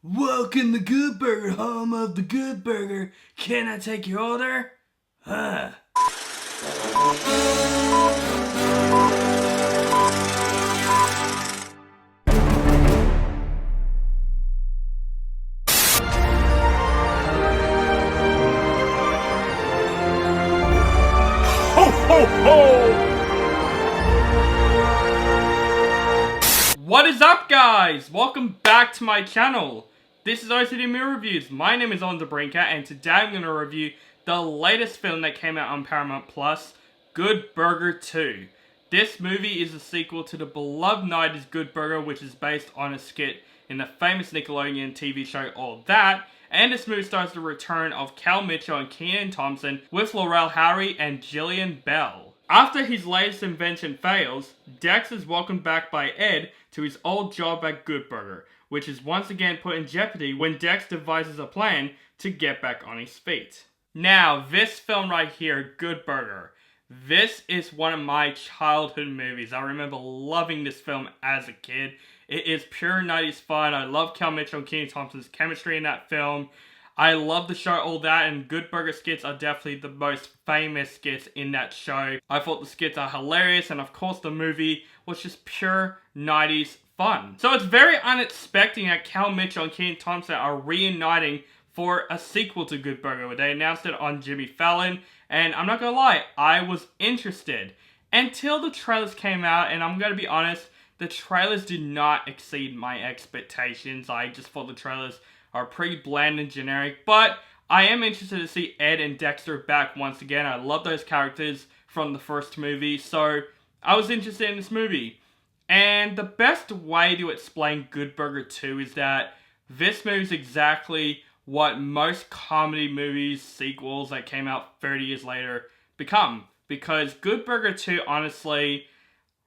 Welcome to Good Burger, home of the Good Burger. Can I take your order? Huh. Ho, ho, ho! What is up, guys? Welcome back to my channel. This is OCD Movie Reviews. My name is On the Brinker, and today I'm going to review the latest film that came out on Paramount Plus, Good Burger 2. This movie is a sequel to the beloved 90s Good Burger, which is based on a skit in the famous Nickelodeon TV show All That, and this movie stars the return of Kel Mitchell and Kenan Thompson with Howery and Jillian Bell. After his latest invention fails, Dex is welcomed back by Ed to his old job at Good Burger, which is once again put in jeopardy when Dex devises a plan to get back on his feet. Now, this film right here, Good Burger, this is one of my childhood movies. I remember loving this film as a kid. It is pure 90s fun. I love Kel Mitchell and Kenan Thompson's chemistry in that film. I love the show All That, and Good Burger skits are definitely the most famous skits in that show. I thought the skits are hilarious, and of course the movie was just pure 90s fun. So it's very unexpected that Kel Mitchell and Kenan Thompson are reuniting for a sequel to Good Burger. They announced it on Jimmy Fallon, and I'm not gonna lie, I was interested. Until the trailers came out, and I'm gonna be honest, the trailers did not exceed my expectations. I just thought the trailers are pretty bland and generic, but I am interested to see Ed and Dexter back once again. I love those characters from the first movie, so I was interested in this movie. And the best way to explain Good Burger 2 is that this movie is exactly what most comedy movies, sequels that came out 30 years later become. Because Good Burger 2, honestly,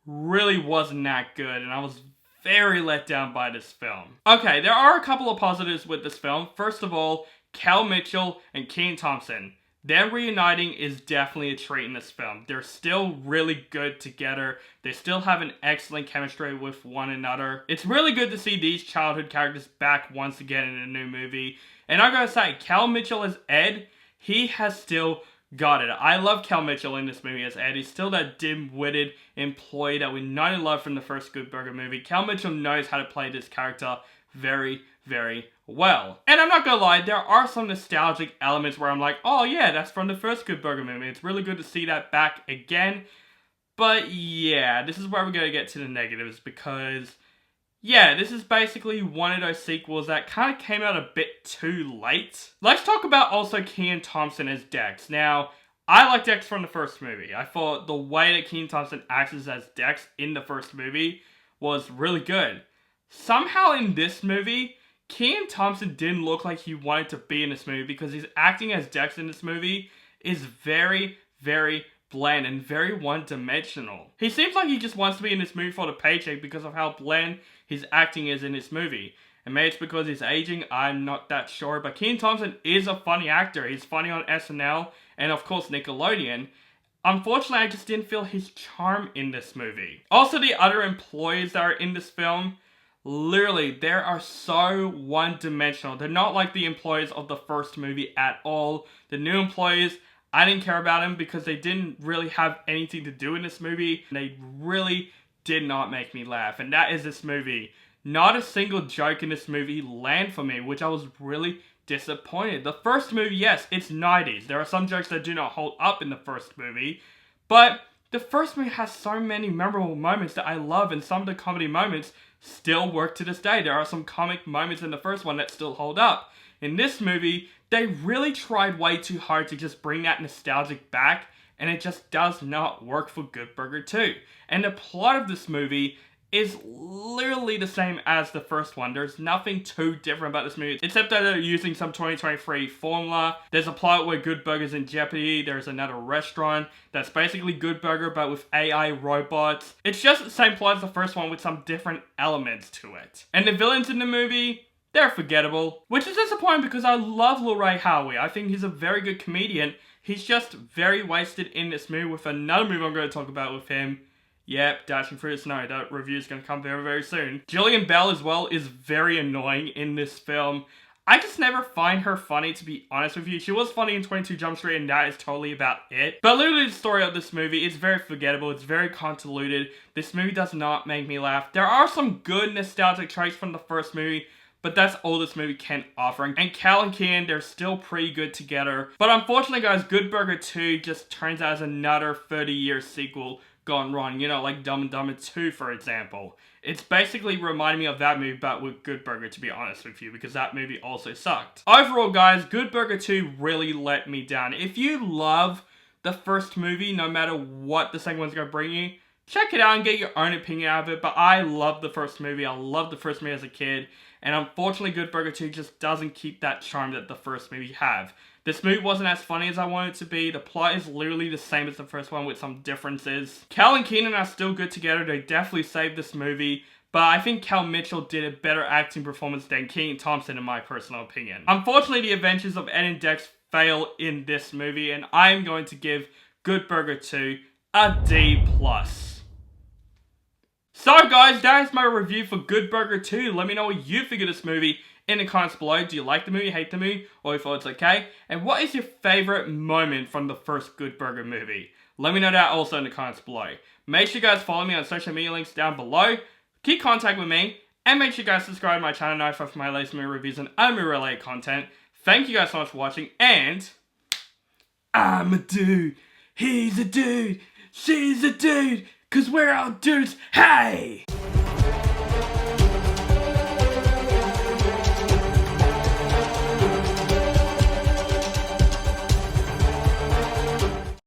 really wasn't that good, and I was very let down by this film. Okay, there are a couple of positives with this film. First of all, Kel Mitchell and Kenan Thompson. Their reuniting is definitely a treat in this film. They're still really good together. They still have an excellent chemistry with one another. It's really good to see these childhood characters back once again in a new movie. And I gotta say, Kel Mitchell as Ed, he has still got it. I love Kel Mitchell in this movie as Ed. He's still that dim-witted employee that we know and love from the first Good Burger movie. Kel Mitchell knows how to play this character very, very well. And I'm not gonna lie, there are some nostalgic elements where I'm like, oh yeah, that's from the first Good Burger movie. It's really good to see that back again. But yeah, this is where we're gonna get to the negatives, because yeah, this is basically one of those sequels that kind of came out a bit too late. Let's talk about also Kenan Thompson as Dex. Now, I like Dex from the first movie. I thought the way that Kenan Thompson acts as Dex in the first movie was really good. Somehow in this movie, Kenan Thompson didn't look like he wanted to be in this movie, because his acting as Dex in this movie is very, very bland and very one-dimensional. He seems like he just wants to be in this movie for the paycheck because of how bland his acting is in this movie. And maybe it's because he's aging, I'm not that sure. But Kenan Thompson is a funny actor. He's funny on SNL and of course Nickelodeon. Unfortunately, I just didn't feel his charm in this movie. Also, the other employees that are in this film, literally, they are so one-dimensional. They're not like the employees of the first movie at all. The new employees, I didn't care about them because they didn't really have anything to do in this movie. They really did not make me laugh, and that is this movie. Not a single joke in this movie landed for me, which I was really disappointed. The first movie, yes, it's 90s. There are some jokes that do not hold up in the first movie, but the first movie has so many memorable moments that I love, and some of the comedy moments still work to this day. There are some comic moments in the first one that still hold up. In this movie, they really tried way too hard to just bring that nostalgic back, and it just does not work for Good Burger 2. And the plot of this movie is literally the same as the first one. There's nothing too different about this movie, except that they're using some 2023 formula. There's a plot where Good Burger's in jeopardy. There's another restaurant that's basically Good Burger, but with AI robots. It's just the same plot as the first one with some different elements to it. And the villains in the movie, they're forgettable, which is disappointing because I love Howery. I think he's a very good comedian. He's just very wasted in this movie with another movie I'm going to talk about with him. Yep, dashing through the snow. That review is going to come very, very soon. Jillian Bell as well is very annoying in this film. I just never find her funny, to be honest with you. She was funny in 22 Jump Street, and that is totally about it. But literally the story of this movie is very forgettable. It's very convoluted. This movie does not make me laugh. There are some good nostalgic traits from the first movie, but that's all this movie can offer. And Cal and Kenan, they're still pretty good together. But unfortunately, guys, Good Burger 2 just turns out as another 30-year sequel gone wrong. You know, like Dumb and Dumber 2, for example. It's basically reminding me of that movie, but with Good Burger, to be honest with you, because that movie also sucked. Overall, guys, Good Burger 2 really let me down. If you love the first movie, no matter what the second one's going to bring you, check it out and get your own opinion out of it. But I love the first movie. I loved the first movie as a kid. And unfortunately, Good Burger 2 just doesn't keep that charm that the first movie have. This movie wasn't as funny as I wanted it to be. The plot is literally the same as the first one with some differences. Cal and Kenan are still good together. They definitely saved this movie. But I think Cal Mitchell did a better acting performance than Kenan Thompson in my personal opinion. Unfortunately, the adventures of Ed and Dex fail in this movie. And I'm going to give Good Burger 2 a D+. So guys, that is my review for Good Burger 2. Let me know what you think of this movie in the comments below. Do you like the movie, hate the movie, or you thought it's okay? And what is your favorite moment from the first Good Burger movie? Let me know that also in the comments below. Make sure you guys follow me on social media links down below. Keep contact with me. And make sure you guys subscribe to my channel now for my latest movie reviews and other movie related content. Thank you guys so much for watching, and I'm a dude. He's a dude. She's a dude. 'Cause we're all dudes. Hey!